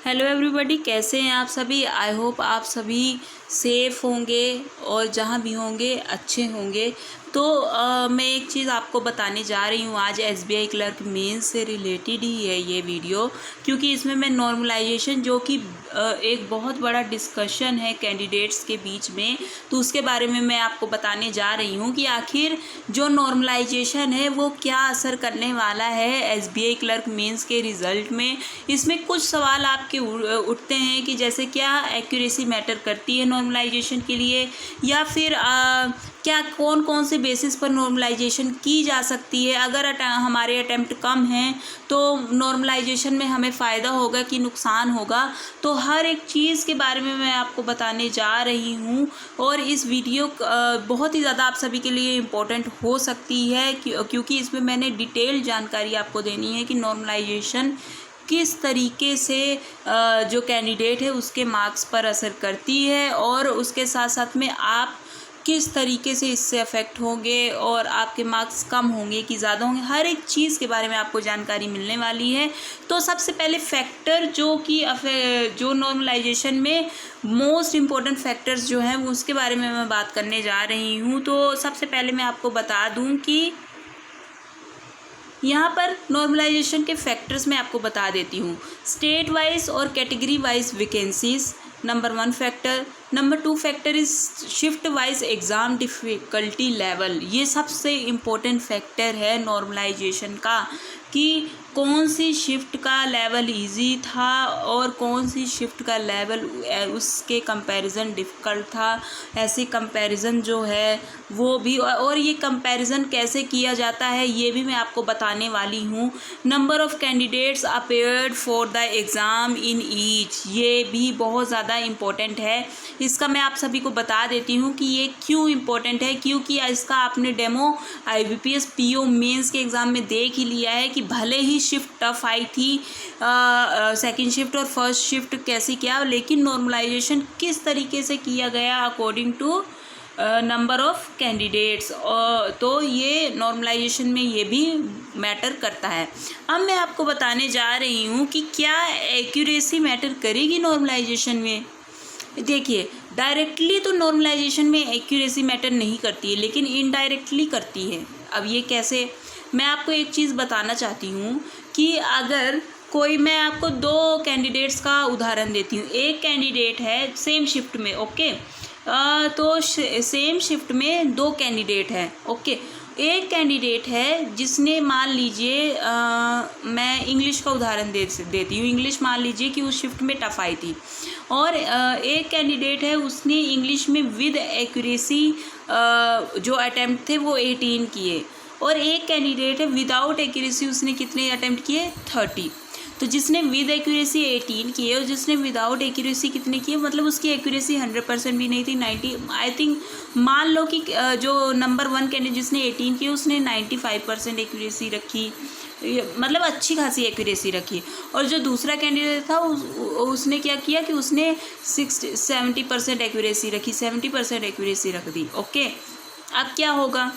Hello everybody, कैसे हैं आप सभी। आई होप आप सभी सेफ़ होंगे और जहाँ भी होंगे अच्छे होंगे। तो मैं एक चीज़ आपको बताने जा रही हूँ आज। एसबीआई क्लर्क मेंस से रिलेटेड ही है ये वीडियो, क्योंकि इसमें मैं नॉर्मलाइजेशन जो कि एक बहुत बड़ा डिस्कशन है कैंडिडेट्स के बीच में, तो उसके बारे में मैं आपको बताने जा रही हूँ कि आखिर जो नॉर्मलाइजेशन है वो क्या असर करने वाला है एसबीआई क्लर्क मेंस के रिज़ल्ट में। इसमें कुछ सवाल आपके उठते हैं कि जैसे क्या एक्यूरेसी मैटर करती है नॉर्मलाइजेशन के लिए, या फिर क्या कौन कौन से बेसिस पर नॉर्मलाइजेशन की जा सकती है। अगर हमारे अटेम्प्ट कम हैं तो नॉर्मलाइजेशन में हमें फ़ायदा होगा कि नुकसान होगा। तो हर एक चीज़ के बारे में मैं आपको बताने जा रही हूँ, और इस वीडियो बहुत ही ज़्यादा आप सभी के लिए इम्पोर्टेंट हो सकती है, क्योंकि इसमें मैंने डिटेल जानकारी आपको देनी है कि नॉर्मलाइजेशन किस तरीके से जो कैंडिडेट है उसके मार्क्स पर असर करती है, और उसके साथ साथ में आप किस तरीके से इससे अफेक्ट होंगे और आपके मार्क्स कम होंगे कि ज़्यादा होंगे। हर एक चीज़ के बारे में आपको जानकारी मिलने वाली है। तो सबसे पहले फैक्टर जो नॉर्मलाइजेशन में मोस्ट इम्पॉर्टेंट फैक्टर्स जो हैं उसके बारे में मैं बात करने जा रही हूँ। तो सबसे पहले मैं आपको बता दूँ कि यहाँ पर नॉर्मलाइजेशन के फैक्टर्स मैं आपको बता देती हूँ। स्टेट वाइज और category wise vacancies, number 1 factor. Number 2 factor is shift wise exam difficulty level. ये सबसे इम्पोर्टेंट फैक्टर है नॉर्मलाइजेशन का, कि कौन सी शिफ्ट का लेवल इजी था और कौन सी शिफ्ट का लेवल उसके कंपैरिजन डिफ़िकल्ट था। ऐसे कंपैरिजन जो है वो भी, और ये कंपैरिजन कैसे किया जाता है ये भी मैं आपको बताने वाली हूँ। Number of candidates appeared for the exam in each, ये भी बहुत ज़्यादा इम्पोर्टेंट है। इसका मैं आप सभी को बता देती हूँ कि ये क्यों इम्पोर्टेंट है, क्योंकि इसका आपने डेमो IBPS PO मेंस के एग्ज़ाम में देख ही लिया है कि भले ही शिफ्ट टफ आई थी, सेकंड शिफ्ट और फर्स्ट शिफ्ट कैसे किया, लेकिन नॉर्मलाइजेशन किस तरीके से किया गया according to number of candidates. तो ये नॉर्मलाइजेशन में ये भी मैटर करता है। अब मैं आपको बताने जा रही हूँ कि क्या एक्यूरेसी मैटर करेगी नॉर्मलाइजेशन में। देखिए, डायरेक्टली तो नॉर्मलाइजेशन में एक्यूरेसी मैटर नहीं करती है, लेकिन इनडायरेक्टली करती है। अब ये कैसे, मैं आपको एक चीज़ बताना चाहती हूँ कि अगर कोई, मैं आपको 2 कैंडिडेट्स का उदाहरण देती हूँ। एक कैंडिडेट है सेम शिफ्ट में, ओके। तो सेम शिफ्ट में 2 कैंडिडेट हैं, ओके। एक कैंडिडेट है जिसने, मान लीजिए मैं इंग्लिश का उदाहरण देती हूँ। इंग्लिश मान लीजिए कि उस शिफ्ट में टफ आई थी, और एक कैंडिडेट है उसने इंग्लिश में विद एक्यूरेसी जो अटैम्प्ट थे वो 18 किए, और एक कैंडिडेट है विदाउट एक्यूरेसी, उसने कितने अटैम्प्ट किए 30। तो जिसने विद एक्यूरेसी 18 किए और जिसने विदाउट एक्यूरेसी कितने किए, मतलब उसकी एक्यूरेसी 100% भी नहीं थी, 90 आई थिंक। मान लो कि जो नंबर 1 कैंडिडेट जिसने 18 किए उसने 95% एक्यूरेसी रखी, मतलब अच्छी खासी एक्यूरेसी रखी। और जो दूसरा कैंडिडेट था उसने क्या किया कि उसने 70% एक्यूरेसी रखी, 70% एक्यूरेसी रख दी, ओके। अब क्या होगा,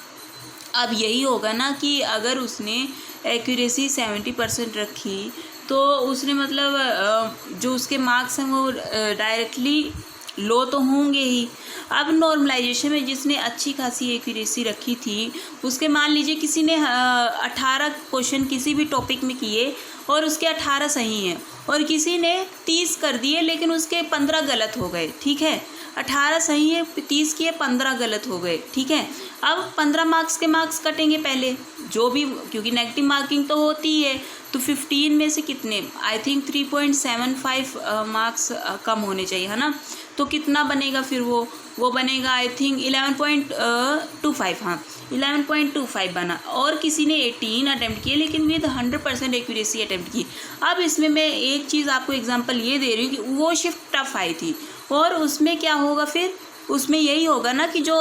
अब यही होगा ना कि अगर उसने एक्यूरेसी 70% रखी तो उसने, मतलब जो उसके मार्क्स हैं वो डायरेक्टली लो तो होंगे ही। अब नॉर्मलाइजेशन में जिसने अच्छी खासी एक्यूरेसी रखी थी उसके, मान लीजिए किसी ने 18 क्वेश्चन किसी भी टॉपिक में किए और उसके 18 सही हैं, और किसी ने 30 कर दिए लेकिन उसके 15 गलत हो गए, ठीक है। 18 सही है, 30 किए, 15 गलत हो गए, ठीक है। अब 15 मार्क्स के मार्क्स कटेंगे पहले, जो भी, क्योंकि नेगेटिव मार्किंग तो होती है। तो 15 में से कितने, आई थिंक 3.75 मार्क्स कम होने चाहिए, है ना। तो कितना बनेगा फिर वो बनेगा आई थिंक 11.25, हाँ 11.25 बना। और किसी ने 18 अटैम्प्ट किए लेकिन विद 100% एक्यूरेसी अटैम्प्ट की। अब इसमें मैं एक चीज़ आपको एग्जांपल ये दे रही हूँ कि वो शिफ्ट टफ आई थी, और उसमें क्या होगा फिर, उसमें यही होगा ना कि जो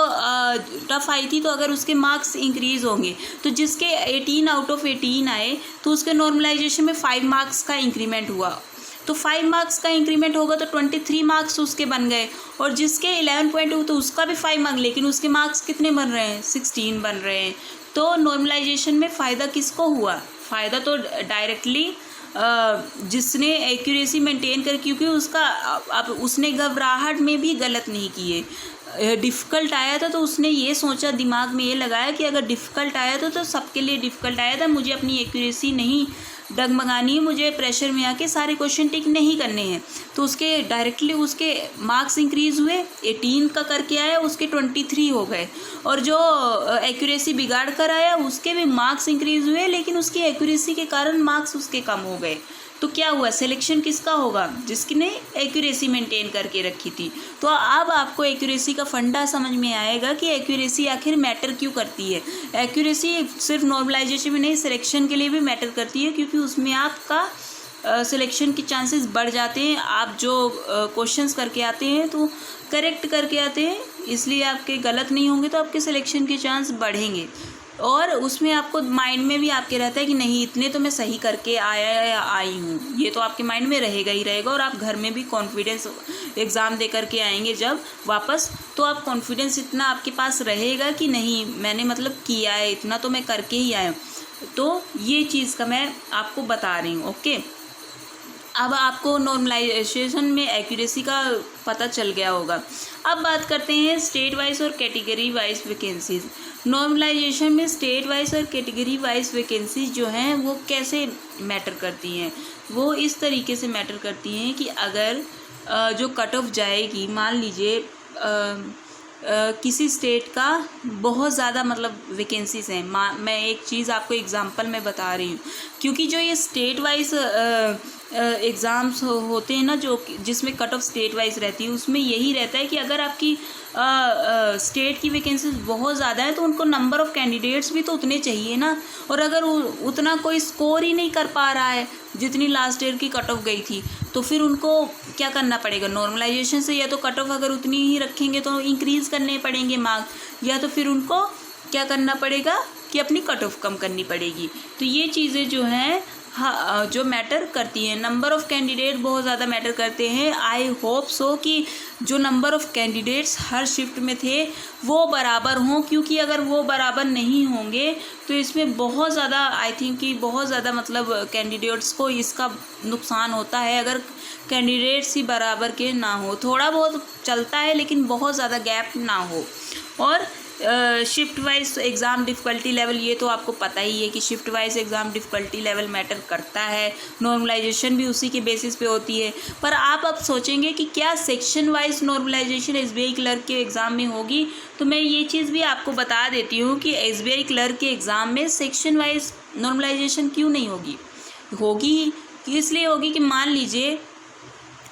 टफ आई थी तो अगर उसके मार्क्स इंक्रीज़ होंगे, तो जिसके 18 आउट ऑफ 18 आए तो उसके नॉर्मलाइजेशन में 5 मार्क्स का इंक्रीमेंट हुआ। तो 5 मार्क्स का इंक्रीमेंट होगा तो 23 मार्क्स उसके बन गए, और जिसके 11.2 तो उसका भी 5 मार्क्स, लेकिन उसके मार्क्स कितने बन रहे हैं, 16 बन रहे हैं। तो नॉर्मलाइजेशन में फ़ायदा किसको हुआ, फ़ायदा तो डायरेक्टली जिसने एक्यूरेसी मेंटेन कर, क्योंकि उसका अब उसने घबराहट में भी गलत नहीं किए। डिफ़िकल्ट आया था तो उसने ये सोचा, दिमाग में ये लगाया कि अगर डिफ़िकल्ट आया तो सबके लिए डिफ़िकल्ट आया था, मुझे अपनी एक्यूरेसी नहीं डगमगानी है, मुझे प्रेशर में आके सारे क्वेश्चन टिक नहीं करने हैं। तो उसके डायरेक्टली उसके मार्क्स इंक्रीज़ हुए, 18 का करके आया, उसके 23 हो गए। और जो एक्यूरेसी बिगाड़ कर आया उसके भी मार्क्स इंक्रीज़ हुए, लेकिन उसकी एक्यूरेसी के कारण मार्क्स उसके कम हो गए। तो क्या हुआ, सिलेक्शन किसका होगा, जिसने एक्यूरेसी मेंटेन करके रखी थी। तो अब आपको एक्यूरेसी का फंडा समझ में आएगा कि एक्यूरेसी आखिर मैटर क्यों करती है। एक्यूरेसी सिर्फ नॉर्मलाइजेशन में नहीं, सिलेक्शन के लिए भी मैटर करती है, क्योंकि उसमें आपका सिलेक्शन के चांसेस बढ़ जाते हैं। आप जो क्वेश्चंस करके आते हैं तो करेक्ट करके आते हैं, इसलिए आपके गलत नहीं होंगे, तो आपके सिलेक्शन के चांस बढ़ेंगे। और उसमें आपको माइंड में भी आपके रहता है कि नहीं, इतने तो मैं सही करके आया या आई हूँ, ये तो आपके माइंड में रहेगा ही रहेगा। और आप घर में भी कॉन्फिडेंस, एग्ज़ाम दे करके आएंगे जब वापस, तो आप कॉन्फिडेंस इतना आपके पास रहेगा कि नहीं, मैंने मतलब किया है, इतना तो मैं करके ही आया हूँ। तो ये चीज़ का मैं आपको बता रही हूँ। ओके, अब आपको नॉर्मलाइजेशन में एक्यूरेसी का पता चल गया होगा। अब बात करते हैं स्टेट वाइज और कैटेगरी वाइज वैकेंसीज। नॉर्मलाइजेशन में स्टेट वाइज और कैटेगरी वाइज वैकेंसीज जो हैं वो कैसे मैटर करती हैं, वो इस तरीके से मैटर करती हैं कि अगर जो कट ऑफ जाएगी, मान लीजिए किसी स्टेट का बहुत ज़्यादा मतलब वैकेंसीज हैं, मैं एक चीज़ आपको एग्जांपल में बता रही हूँ, क्योंकि जो ये स्टेट वाइज एग्ज़ाम्स होते हैं ना, जो जिसमें कट ऑफ स्टेट वाइज रहती है, उसमें यही रहता है कि अगर आपकी स्टेट की वैकेंसीज बहुत ज़्यादा है तो उनको नंबर ऑफ़ कैंडिडेट्स भी तो उतने चाहिए ना। और अगर उतना कोई स्कोर ही नहीं कर पा रहा है जितनी लास्ट ईयर की कट ऑफ गई थी, तो फिर उनको क्या करना पड़ेगा, नॉर्मलाइजेशन से या तो कट ऑफ अगर उतनी ही रखेंगे तो इंक्रीज़ करने पड़ेंगे मार्क्स, या तो फिर उनको क्या करना पड़ेगा कि अपनी कट ऑफ कम करनी पड़ेगी। तो ये चीज़ें जो हैं हाँ जो मैटर करती हैं, नंबर ऑफ़ कैंडिडेट बहुत ज़्यादा मैटर करते हैं। आई होप सो कि जो number of candidates her shift में थे वो बराबर हों, क्योंकि अगर वो बराबर नहीं होंगे तो इसमें बहुत ज़्यादा, आई थिंक कि बहुत ज़्यादा मतलब कैंडिडेट्स को इसका नुकसान होता है अगर कैंडिडेट्स ही बराबर के ना हो। थोड़ा बहुत चलता है लेकिन बहुत ज़्यादा गैप ना हो। और shift wise exam difficulty level, ये तो आपको पता ही है कि shift wise exam difficulty level matter करता है। नॉर्मलाइजेशन भी उसी के बेसिस पे होती है। पर आप अब सोचेंगे कि क्या section wise normalization SBI clerk के एग्ज़ाम में होगी, तो मैं ये चीज़ भी आपको बता देती हूँ कि एसबीआई क्लर्क के एग्ज़ाम में सेक्शन वाइज नॉर्मलाइजेशन क्यों नहीं होगी। होगी इसलिए होगी कि मान लीजिए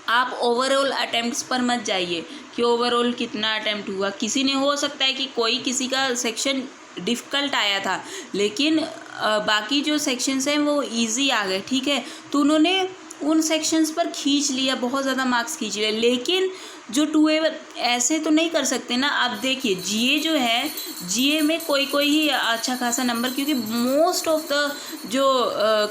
आप ओवरऑल अटेम्प्ट्स पर मत जाइए कि ओवरऑल कितना अटेम्प्ट हुआ। किसी ने, हो सकता है कि कोई किसी का सेक्शन डिफ़िकल्ट आया था लेकिन बाकी जो सेक्शंस हैं वो इजी आ गए, ठीक है, तो उन्होंने उन सेक्शंस पर खींच लिया, बहुत ज़्यादा मार्क्स खींच लिया। लेकिन जो 2A ऐसे तो नहीं कर सकते ना। आप देखिए जीए जो है, जीए में कोई ही अच्छा खासा नंबर, क्योंकि मोस्ट ऑफ द जो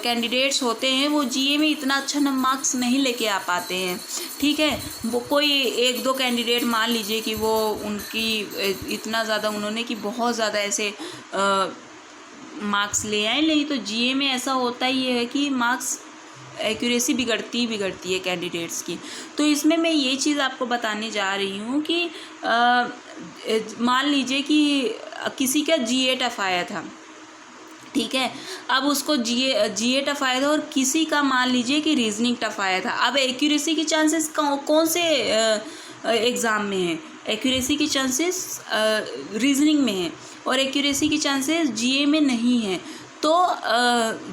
कैंडिडेट्स होते हैं वो जीए में इतना अच्छा मार्क्स नहीं लेके आ पाते हैं, ठीक है। वो कोई 1-2 कैंडिडेट मान लीजिए कि वो उनकी इतना ज़्यादा उन्होंने कि बहुत ज़्यादा ऐसे मार्क्स ले आए। नहीं तो जीए में ऐसा होता ही है कि मार्क्स एक्यूरेसी बिगड़ती है कैंडिडेट्स की। तो इसमें मैं ये चीज़ आपको बताने जा रही हूँ कि मान लीजिए कि किसी का जीए टफ आया था, ठीक है, अब उसको जीए टफ आया था और किसी का मान लीजिए कि रीजनिंग टफ आया था। अब एक्यूरेसी के चांसेस कौन से एग्ज़ाम में हैं? एक्यूरेसी के चांसेस रीजनिंग में हैं और एक्यूरेसी के चांसेस जीए में नहीं हैं। तो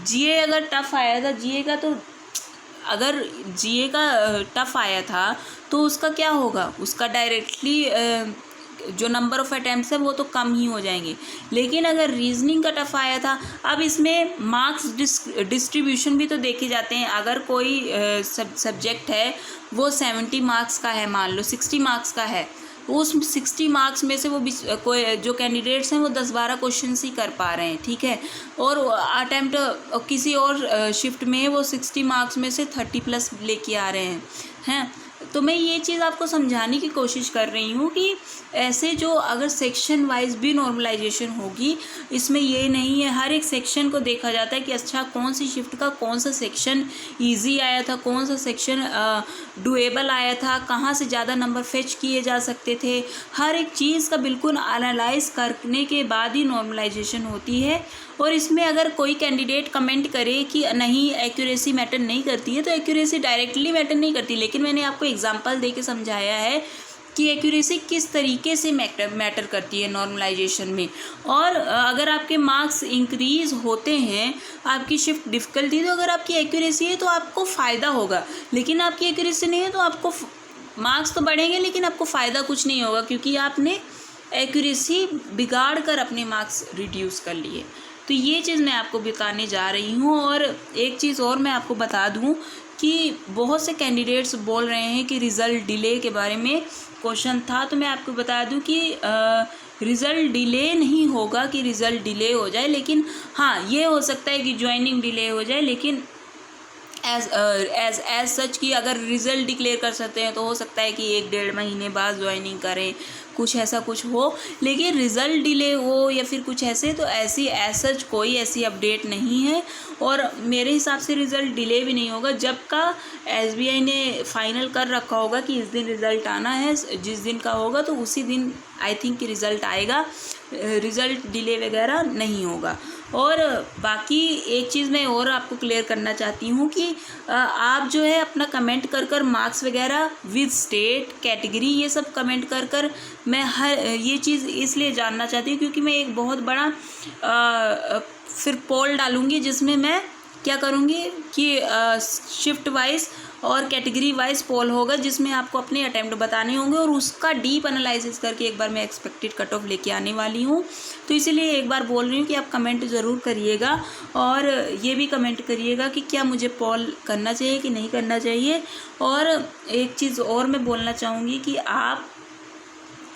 जीए अगर टफ आया था, अगर जीए का टफ आया था तो उसका क्या होगा, उसका डायरेक्टली जो नंबर ऑफ़ अटैम्प्ट्स है वो तो कम ही हो जाएंगे। लेकिन अगर रीजनिंग का टफ आया था, अब इसमें मार्क्स डिस्ट्रीब्यूशन भी तो देखे जाते हैं। अगर कोई सब्जेक्ट है वो 70 मार्क्स का है, मान लो 60 मार्क्स का है, उस 60 मार्क्स में से वो कोई जो कैंडिडेट्स हैं वो 10-12 क्वेश्चन ही कर पा रहे हैं, ठीक है। और अटैम्प्ट किसी और शिफ्ट में वो 60 मार्क्स में से 30+ लेके आ रहे हैं तो मैं ये चीज़ आपको समझाने की कोशिश कर रही हूँ कि ऐसे जो अगर सेक्शन वाइज भी नॉर्मलाइजेशन होगी, इसमें ये नहीं है, हर एक सेक्शन को देखा जाता है कि अच्छा कौन सी शिफ्ट का कौन सा सेक्शन इजी आया था, कौन सा सेक्शन डुएबल आया था, कहाँ से ज़्यादा नंबर फेच किए जा सकते थे। हर एक चीज़ का बिल्कुल एनालाइज करने के बाद ही नॉर्मलाइजेशन होती है। और इसमें अगर कोई कैंडिडेट कमेंट करे कि नहीं एक्यूरेसी मैटर नहीं करती है, तो एक्यूरेसी डायरेक्टली मैटर नहीं करती, लेकिन मैंने आपको एग्जांपल दे के समझाया है कि एक्यूरेसी किस तरीके से मैटर करती है नॉर्मलाइजेशन में। और अगर आपके मार्क्स इंक्रीज़ होते हैं, आपकी शिफ्ट डिफ़िकल्टी, तो अगर आपकी एक्यूरेसी है तो आपको फ़ायदा होगा, लेकिन आपकी एक्यूरेसी नहीं है तो आपको मार्क्स तो बढ़ेंगे लेकिन आपको फ़ायदा कुछ नहीं होगा, क्योंकि आपने एक्यूरेसी बिगाड़ कर अपने मार्क्स रिड्यूस कर लिए। तो ये चीज़ मैं आपको बताने जा रही हूँ। और एक चीज़ और मैं आपको बता दूँ कि बहुत से कैंडिडेट्स बोल रहे हैं कि रिज़ल्ट डिले के बारे में क्वेश्चन था, तो मैं आपको बता दूं कि रिज़ल्ट डिले नहीं होगा कि रिज़ल्ट डिले हो जाए, लेकिन हाँ ये हो सकता है कि ज्वाइनिंग डिले हो जाए, लेकिन एज सच कि अगर रिज़ल्ट डिक्लेयर कर सकते हैं तो हो सकता है कि 1-1.5 महीने बाद ज्वाइनिंग करें, कुछ ऐसा कुछ हो। लेकिन रिज़ल्ट डिले हो या फिर कुछ ऐसे, तो ऐसी एज सच कोई ऐसी अपडेट नहीं है। और मेरे हिसाब से रिज़ल्ट डिले भी नहीं होगा, जब का SBI ने फाइनल कर रखा होगा कि इस दिन रिज़ल्ट आना है, जिस दिन का होगा तो उसी दिन आई थिंक कि रिज़ल्ट आएगा, रिज़ल्ट डिले वगैरह नहीं होगा। और बाकी एक चीज़ मैं और आपको क्लियर करना चाहती हूँ कि आप जो है अपना कमेंट कर मार्क्स वगैरह विद स्टेट कैटेगरी ये सब कमेंट कर मैं हर ये चीज़ इसलिए जानना चाहती हूँ क्योंकि मैं एक बहुत बड़ा फिर पोल डालूँगी, जिसमें मैं क्या करूँगी कि शिफ्ट वाइज और कैटेगरी वाइज पोल होगा, जिसमें आपको अपने अटेम्प्ट बताने होंगे और उसका डीप एनालिसिस करके एक बार मैं एक्सपेक्टेड कट ऑफ लेके आने वाली हूँ। तो इसीलिए एक बार बोल रही हूँ कि आप कमेंट ज़रूर करिएगा और ये भी कमेंट करिएगा कि क्या मुझे पोल करना चाहिए कि नहीं करना चाहिए। और एक चीज़ और मैं बोलना चाहूँगी कि आप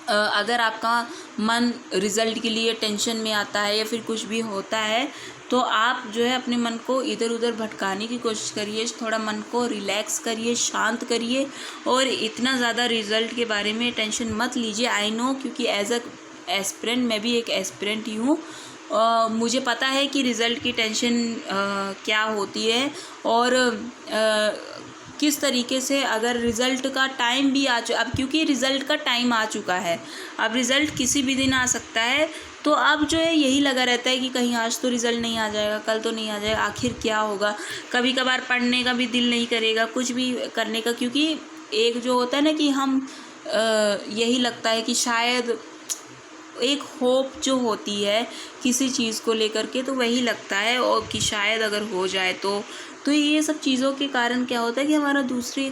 अगर आपका मन रिज़ल्ट के लिए टेंशन में आता है या फिर कुछ भी होता है, तो आप जो है अपने मन को इधर उधर भटकाने की कोशिश करिए, थोड़ा मन को रिलैक्स करिए, शांत करिए और इतना ज़्यादा रिज़ल्ट के बारे में टेंशन मत लीजिए। आई नो, क्योंकि एज अ एस्पिरेंट मैं भी एक एस्पिरेंट ही हूँ, मुझे पता है कि रिज़ल्ट की टेंशन क्या होती है और किस तरीके से अगर रिज़ल्ट का टाइम भी अब क्योंकि रिज़ल्ट का टाइम आ चुका है, अब रिज़ल्ट किसी भी दिन आ सकता है, तो अब जो है यही लगा रहता है कि कहीं आज तो रिज़ल्ट नहीं आ जाएगा, कल तो नहीं आ जाएगा, आखिर क्या होगा। कभी कभार पढ़ने का भी दिल नहीं करेगा, कुछ भी करने का, क्योंकि एक जो होता है ना कि हम यही लगता है कि शायद एक होप जो होती है किसी चीज़ को लेकर के, तो वही लगता है और कि शायद अगर हो जाए तो ये सब चीज़ों के कारण क्या होता है कि हमारा दूसरे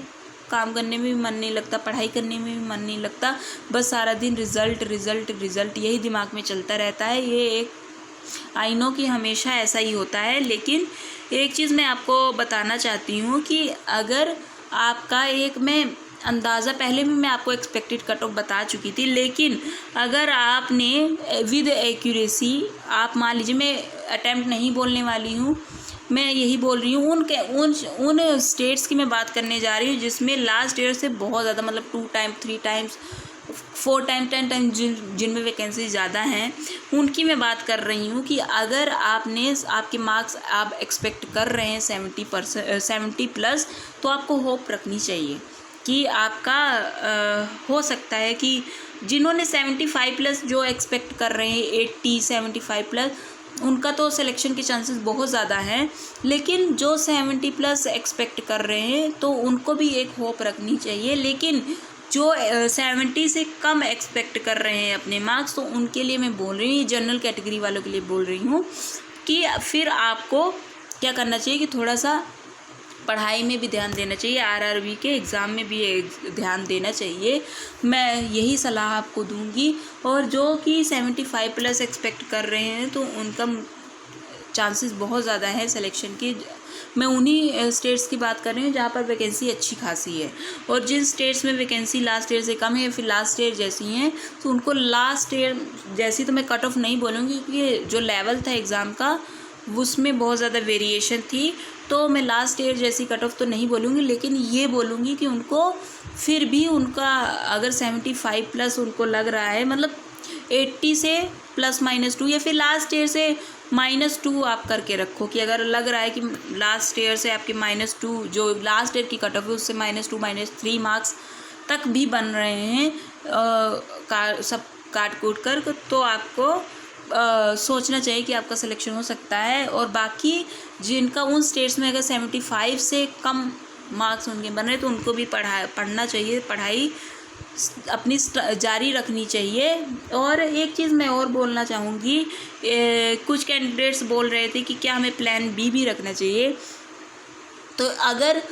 काम करने में भी मन नहीं लगता, पढ़ाई करने में भी मन नहीं लगता, बस सारा दिन रिज़ल्ट रिज़ल्ट रिज़ल्ट यही दिमाग में चलता रहता है। ये एक आई नो कि हमेशा ऐसा ही होता है, लेकिन एक चीज़ मैं आपको बताना चाहती हूँ कि अगर आपका एक मैं अंदाज़ा पहले भी मैं आपको एक्सपेक्टेड कट ऑफ बता चुकी थी, लेकिन अगर आपने विद एक्यूरेसी, आप मान लीजिए, मैं अटैम्प्ट नहीं बोलने वाली हूँ, मैं यही बोल रही हूँ उन स्टेट्स की मैं बात करने जा रही हूँ जिसमें लास्ट ईयर से बहुत ज़्यादा, मतलब 2 टाइम्स 3 टाइम्स 4 टाइम 10 टाइम जिनमें वैकेंसी ज़्यादा हैं, उनकी मैं बात कर रही हूँ कि अगर आपके मार्क्स आप एक्सपेक्ट कर रहे हैं 70 प्लस, तो आपको होप रखनी चाहिए कि आपका हो सकता है कि जिन्होंने 75 प्लस जो एक्सपेक्ट कर रहे हैं 80 75 प्लस, उनका तो सिलेक्शन के चांसेस बहुत ज़्यादा हैं, लेकिन जो 70 प्लस एक्सपेक्ट कर रहे हैं तो उनको भी एक होप रखनी चाहिए। लेकिन जो 70 से कम एक्सपेक्ट कर रहे हैं अपने मार्क्स, तो उनके लिए मैं बोल रही हूँ, जनरल कैटेगरी वालों के लिए बोल रही हूँ कि फिर आपको क्या करना चाहिए कि थोड़ा सा पढ़ाई में भी ध्यान देना चाहिए, RRB के एग्ज़ाम में भी ध्यान देना चाहिए। मैं यही सलाह आपको दूंगी। और जो कि 75 प्लस एक्सपेक्ट कर रहे हैं, तो उनका चांसेस बहुत ज़्यादा है सिलेक्शन की। मैं उन्हीं स्टेट्स की बात कर रही हूँ जहाँ पर वैकेंसी अच्छी खासी है, और जिन स्टेट्स में वैकेंसी लास्ट ईयर से कम है, फिर लास्ट ईयर जैसी हैं, तो उनको लास्ट ईयर जैसी तो मैं कट ऑफ नहीं बोलूँगी, क्योंकि जो लेवल था एग्ज़ाम का उसमें बहुत ज़्यादा वेरिएशन थी। तो मैं लास्ट ईयर जैसी कट ऑफ तो नहीं बोलूँगी, लेकिन ये बोलूँगी कि उनको फिर भी उनका अगर 75 प्लस उनको लग रहा है, मतलब 80 से ±2 या फिर लास्ट ईयर से -2 आप करके रखो कि अगर लग रहा है कि लास्ट ईयर से आपके -2 जो लास्ट ईयर की कट ऑफ है उससे -2 -3 मार्क्स तक भी बन रहे हैं सब काट कूट कर, तो आपको सोचना चाहिए कि आपका सिलेक्शन हो सकता है। और बाकी जिनका उन स्टेट्स में अगर 75 से कम मार्क्स उनके बन रहे तो उनको भी पढ़ना चाहिए, पढ़ाई अपनी जारी रखनी चाहिए। और एक चीज़ मैं और बोलना चाहूँगी, कुछ कैंडिडेट्स बोल रहे थे कि क्या हमें प्लान बी भी रखना चाहिए। तो अगर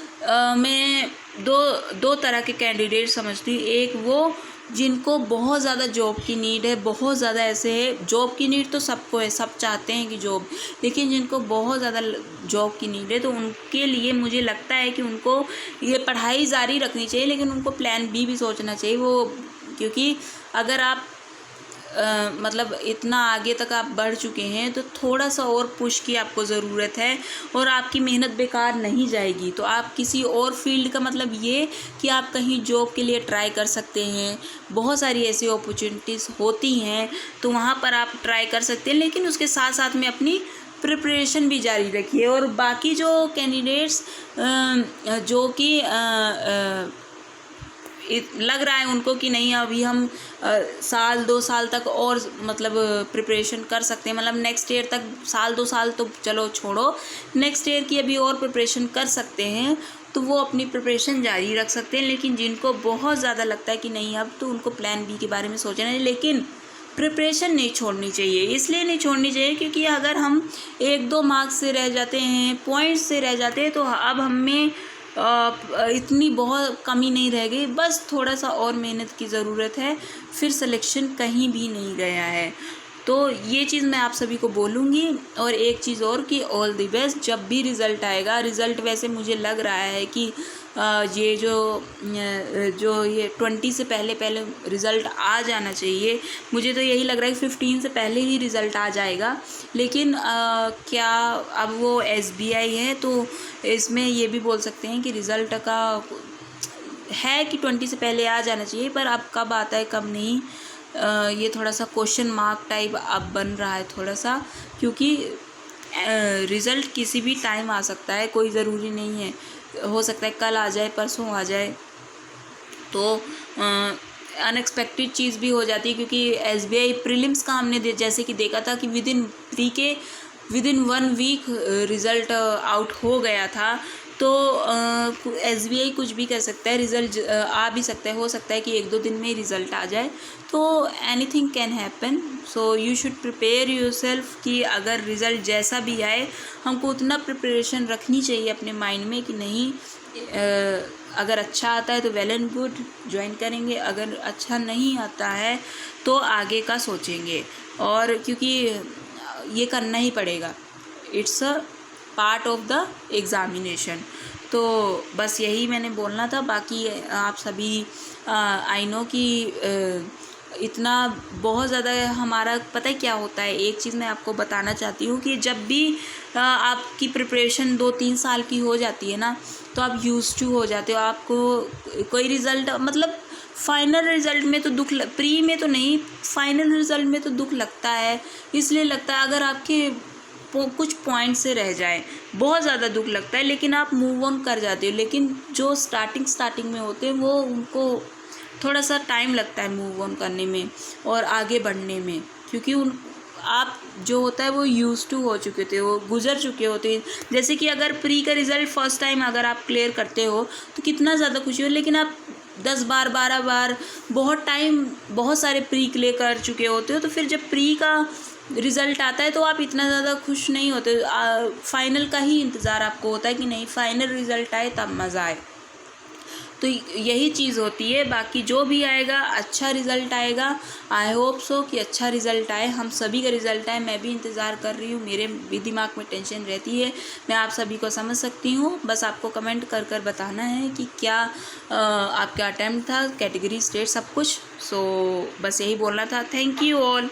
मैं दो तरह के कैंडिडेट समझती हूँ। एक वो जिनको बहुत ज़्यादा जॉब की नीड है, बहुत ज़्यादा ऐसे है, जॉब की नीड तो सबको है, सब चाहते हैं कि जॉब, लेकिन जिनको बहुत ज़्यादा जॉब की नीड है तो उनके लिए मुझे लगता है कि उनको ये पढ़ाई जारी रखनी चाहिए, लेकिन उनको प्लान बी भी सोचना चाहिए। वो क्योंकि अगर आप मतलब इतना आगे तक आप बढ़ चुके हैं तो थोड़ा सा और पुश की आपको ज़रूरत है और आपकी मेहनत बेकार नहीं जाएगी। तो आप किसी और फील्ड का मतलब ये कि आप कहीं जॉब के लिए ट्राई कर सकते हैं, बहुत सारी ऐसी अपॉर्चुनिटीज़ होती हैं तो वहाँ पर आप ट्राई कर सकते हैं, लेकिन उसके साथ साथ में अपनी प्रिपरेशन भी जारी रखिए। और बाकी जो कैंडिडेट्स जो कि लग रहा है उनको कि नहीं अभी हम 1-2 साल तक और मतलब प्रिपरेशन कर सकते हैं, मतलब नेक्स्ट ईयर तक 1-2 साल तो चलो छोड़ो, नेक्स्ट ईयर की अभी और प्रिपरेशन कर सकते हैं, तो वो अपनी प्रिपरेशन जारी रख सकते हैं। लेकिन जिनको बहुत ज़्यादा लगता है कि नहीं अब तो उनको प्लान बी के बारे में सोचना है, लेकिन प्रिपरेशन नहीं छोड़नी चाहिए। इसलिए नहीं छोड़नी चाहिए क्योंकि अगर हम 1-2 मार्क्स से रह जाते हैं, पॉइंट्स से रह जाते हैं, तो अब हमें इतनी बहुत कमी नहीं रह गई, बस थोड़ा सा और मेहनत की ज़रूरत है, फिर सिलेक्शन कहीं भी नहीं गया है। तो ये चीज़ मैं आप सभी को बोलूँगी। और एक चीज़ और कि ऑल द बेस्ट, जब भी रिज़ल्ट आएगा, रिज़ल्ट वैसे मुझे लग रहा है कि ये जो ये 20 से पहले रिज़ल्ट आ जाना चाहिए। मुझे तो यही लग रहा है कि 15 से पहले ही रिज़ल्ट आ जाएगा, लेकिन क्या अब वो SBI है तो इसमें ये भी बोल सकते हैं कि रिज़ल्ट का है कि 20 से पहले आ जाना चाहिए, पर अब कब आता है कब नहीं, ये थोड़ा सा क्वेश्चन मार्क टाइप अब बन रहा है थोड़ा सा, क्योंकि रिज़ल्ट किसी भी टाइम आ सकता है, कोई ज़रूरी नहीं है, हो सकता है कल आ जाए, परसों आ जाए, तो अनएक्सपेक्टेड चीज़ भी हो जाती है। क्योंकि SBI प्रीलिम्स का हमने जैसे कि देखा था कि विदिन 1 वीक रिज़ल्ट आउट हो गया था, तो SBI कुछ भी कर सकता है, रिज़ल्ट आ भी सकता है, हो सकता है कि 1-2 दिन में ही रिज़ल्ट आ जाए, तो anything can happen. So you should prepare yourself कि अगर रिज़ल्ट जैसा भी आए हमको उतना प्रिपरेशन रखनी चाहिए अपने माइंड में कि नहीं अगर अच्छा आता है तो वेल एंड गुड ज्वाइन करेंगे, अगर अच्छा नहीं आता है तो आगे का सोचेंगे, और क्योंकि ये करना ही पड़ेगा, it's a part of the examination. तो बस यही मैंने बोलना था। बाकी आप सभी आई नो कि इतना बहुत ज़्यादा हमारा पता है क्या होता है। एक चीज़ मैं आपको बताना चाहती हूँ कि जब भी आपकी प्रिपरेशन 2-3 साल की हो जाती है ना, तो आप यूज्ड टू हो जाते हो। आपको कोई रिज़ल्ट मतलब फाइनल रिज़ल्ट में तो प्री में तो नहीं, फाइनल रिज़ल्ट में तो दुख लगता है। इसलिए लगता है अगर आपके कुछ पॉइंट से रह जाए, बहुत ज़्यादा दुख लगता है, लेकिन आप मूव ऑन कर जाते हो। लेकिन जो स्टार्टिंग में होते हैं वो उनको थोड़ा सा टाइम लगता है मूव ऑन करने में और आगे बढ़ने में, क्योंकि आप जो होता है वो यूज़ टू हो चुके थे, वो गुजर चुके होते हैं। जैसे कि अगर प्री का रिज़ल्ट फर्स्ट टाइम अगर आप क्लियर करते हो तो कितना ज़्यादा खुशी हो, लेकिन आप 10 बार 12 बार बहुत सारे प्री क्लियर कर चुके होते हो, तो फिर जब प्री का रिज़ल्ट आता है तो आप इतना ज़्यादा खुश नहीं होते। फाइनल का ही इंतज़ार आपको होता है कि नहीं फाइनल रिज़ल्ट आए तब मज़ा आए। तो यही चीज़ होती है। बाकी जो भी आएगा अच्छा रिज़ल्ट आएगा। आई होप सो कि अच्छा रिज़ल्ट आए, हम सभी का रिज़ल्ट आए। मैं भी इंतज़ार कर रही हूँ, मेरे भी दिमाग में टेंशन रहती है, मैं आप सभी को समझ सकती हूँ। बस आपको कमेंट कर बताना है कि क्या आपका अटेम्प्ट था, कैटेगरी, स्टेट, सब कुछ। सो बस यही बोलना था। Thank you all.